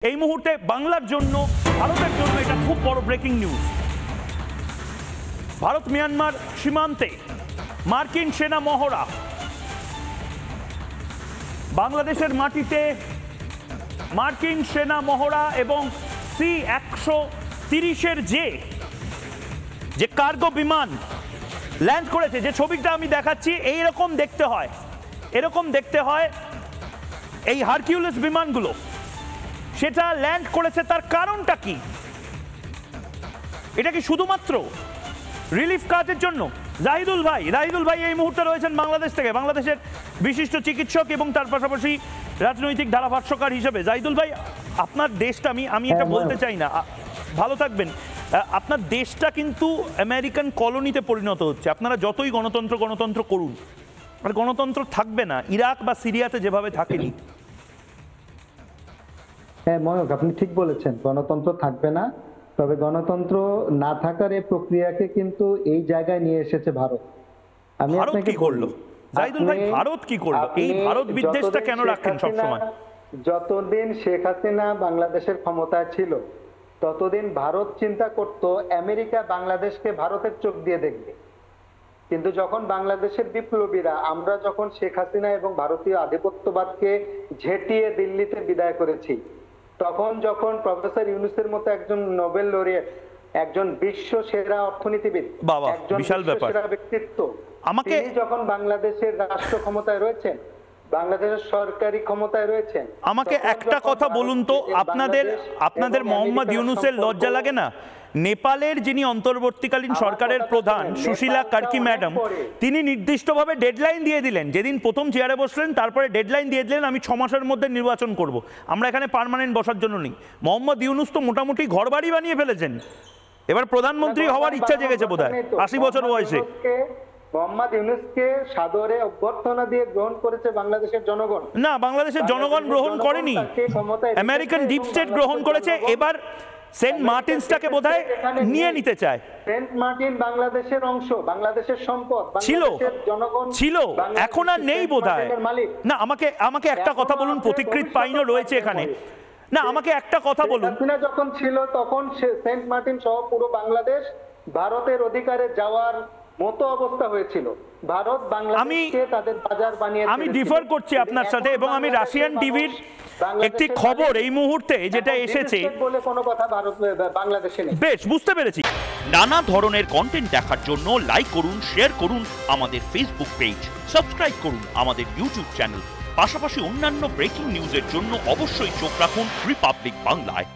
এই মুহূর্তে বাংলার জন্য ভারতের জন্য এটা খুব বড় ব্রেকিং নিউজ। ভারত মিয়ানমার সীমান্তে মার্কিন সেনা মহড়া, বাংলাদেশের মাটিতে মার্কিন সেনা মহড়া এবং C-130-এর যে কার্গো বিমান ল্যান্ড করেছে, যে ছবিটা আমি দেখাচ্ছি এইরকম দেখতে হয়, এরকম দেখতে হয় এই হারকিউলিস বিমানগুলো। সেটা ল্যান্ড করেছে, তার কারণটা কি? এটা কি শুধুমাত্র রিলিফ কাজের জন্য? জাহিদুল ভাই এই মুহূর্তে রয়েছেন বাংলাদেশ থেকে, বাংলাদেশের বিশিষ্ট চিকিৎসক এবং তার পাশাপাশি রাজনৈতিক ধারাভাষ্যকার হিসেবে। জাহিদুল ভাই, আপনার দেশটা, আমি এটা বলতে চাই না, ভালো থাকবেন, আপনার দেশটা কিন্তু আমেরিকান কলোনিতে পরিণত হচ্ছে। আপনারা যতই গণতন্ত্র করুন, আর গণতন্ত্র থাকবে না ইরাক বা সিরিয়াতে যেভাবে থাকেনি। হ্যাঁ ময়ূক, আপনি ঠিক বলেছেন, গণতন্ত্র থাকবে না। তবে গণতন্ত্র না থাকার এই প্রক্রিয়াকে কিন্তু এই জায়গায় নিয়ে এসেছে ভারত। আমি আপনাকে করলো জাহিদুল ভাই, ভারত কি করলো? এই ভারত বিদ্বেষটা কেন রাখেন সবসময়? যতদিন শেখ হাসিনা বাংলাদেশের ক্ষমতায় ছিল ততদিন ভারত চিন্তা করত আমেরিকা বাংলাদেশকে ভারতের চোখ দিয়ে দেখবে। কিন্তু যখন বাংলাদেশের বিপ্লবীরা, আমরা যখন শেখ হাসিনা এবং ভারতীয় আধিপত্যবাদকে ঝেঁটিয়ে দিল্লিতে বিদায় করেছি, তখন যখন প্রফেসর ইউনূসের মতো একজন নোবেল লরিয়েট, একজন বিশ্ব সেরা অর্থনীতিবিদ, একজন সেরা ব্যক্তিত্ব, তিনি যখন বাংলাদেশের রাষ্ট্র ক্ষমতায় রয়েছেন, বাংলাদেশের সরকারি ক্ষমতায় রয়েছেন, আমাকে একটা কথা বলুন তো, আপনাদের মোহাম্মদ ইউনূসের লজ্জা লাগে না? নেপালের যিনি অন্তর্বর্তীকালীন সরকারের প্রধান সুশীলা কার্কি ম্যাডাম, তিনি নির্দিষ্টভাবে ডেডলাইন দিয়ে দিলেন, যেদিন প্রথম চেয়ারে বসলেন তারপরে ডেডলাইন দিয়ে দিলেন আমি 6 মাসের মধ্যে নির্বাচন করব, আমরা এখানে পার্মানেন্ট বসার জন্য নেই। মোহাম্মদ ইউনূস তো মোটামুটি ঘরবাড়ি বানিয়ে ফেলেছেন, এবার প্রধানমন্ত্রী হওয়ার ইচ্ছা জেগেছে বোধহয় 80 বছর বয়সে। মোহাম্মদ ইউনূসকে সাদরে অভ্যর্থনা দিয়ে গ্রহণ করেছে বাংলাদেশের জনগণ। না, বাংলাদেশের জনগণ গ্রহণ করেনি, আমেরিকান ডিপ স্টেট গ্রহণ করেছে। এবার সেন্ট মার্টিনসটাকে বোধহয় নিয়ে নিতে চায়। সেন্ট মার্টিন বাংলাদেশের অংশ, বাংলাদেশের সম্পদ, ছিল, এখন আর নেই বোধহয়। না, আমাকে একটা কথা বলুন, পথিকৃৎ পাইনও রয়েছে এখানে। না, আমাকে একটা কথা বলুন, যখন ছিল তখন সেন্ট মার্টিন সহ পুরো বাংলাদেশ ভারতের অধিকারে যাওয়ার মতো অবস্থা হয়েছিল। ভারত বাংলাদেশকে তাদের বাজার বানিয়ে। আমি ডিফার করছি আপনার সাথে, এবং আমি রাশিয়ান টিভির একটি খবর এই মুহূর্তে যেটা এসেছে বলে কোনো কথা ভারত বাংলাদেশে নেই। বেশ, বুঝতে পেরেছি। নানা ধরনের কন্টেন্ট দেখার জন্য লাইক করুন, শেয়ার করুন আমাদের ফেসবুক পেজ, সাবস্ক্রাইব করুন আমাদের ইউটিউব চ্যানেল। পাশাপাশি অন্যান্য ব্রেকিং নিউজের জন্য অবশ্যই চোখ রাখুন রিপাবলিক বাংলায়।